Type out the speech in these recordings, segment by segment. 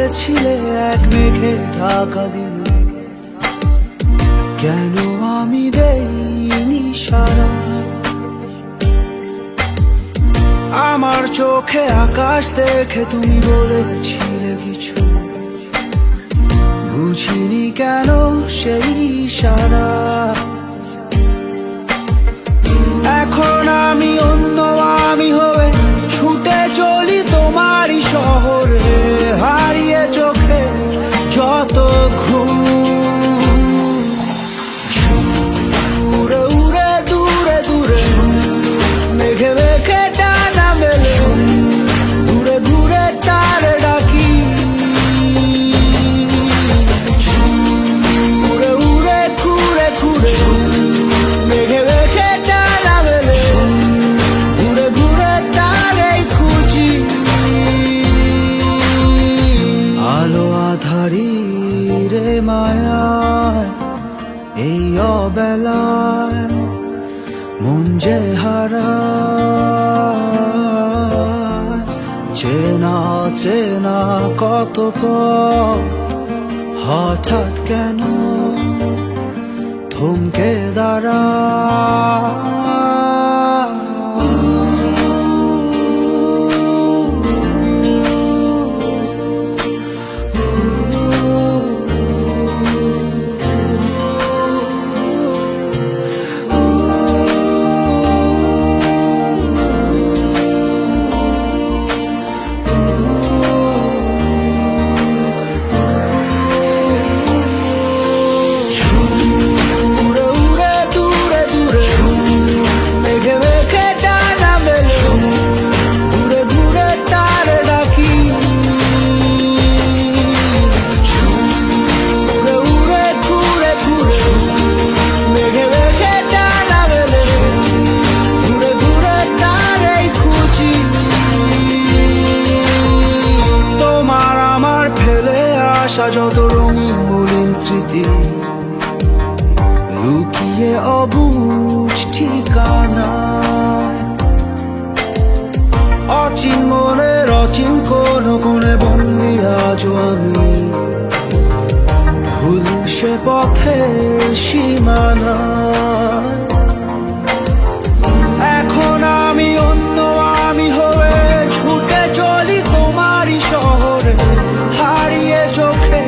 করেছিলে এক মেঘে ঢাকা দিল, কেন আমি দেইনি সারা? আমার চোখে আকাশ দেখে তুমি বলেছিলে কিছু, বুঝিনি কেন সেই ইশারা। এখন আমি অন্য আমি হয়ে ছুটে চলি তোমারই শহরে, হারিয়ে চোখে যত ঘুম। উড়ে উড়ে দূরে দূরে মেঘে মেঘে ডানা মেলে, ঘুরে ঘুরে তার ডাকি। উড়ে উড়ে ঘুরে ঘুরে মেঘে মেঘে ডানা মেলে, ঘুরে ঘুরে তারই খুঁজি। আলো আধারি রে মায়ায় এই অবেলায় মন যে হারায়, চেনা চেনা কত পথ হঠাৎ কেন থমকে দাঁড়ায়। যত রঙিন মলিন স্মৃতি লুকিয়ে অবুঝ ঠিকানায়, অচিন মনের অচিন কোন কোণে বন্দি আজও আমি, ভুল সে পথের সীমানায়। এখন আমি অন্য আমি হয়ে ছুটে চলি তোমারই শহরে, হারিয়ে চোখে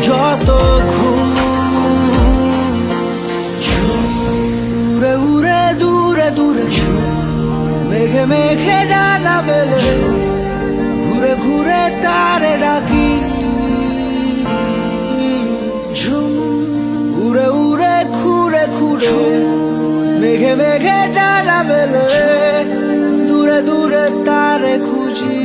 যত ঘুম। উড়ে উড়ে দূরে দূরে মেঘে মেঘে ডানা মেলে, ঘুরে ঘুরে তারে ডাকি। উড়ে উড়ে ঘুরে ঘুরে মেঘে মেঘে ডানা মেলে, দূরে দূরে তারে খুঁজি।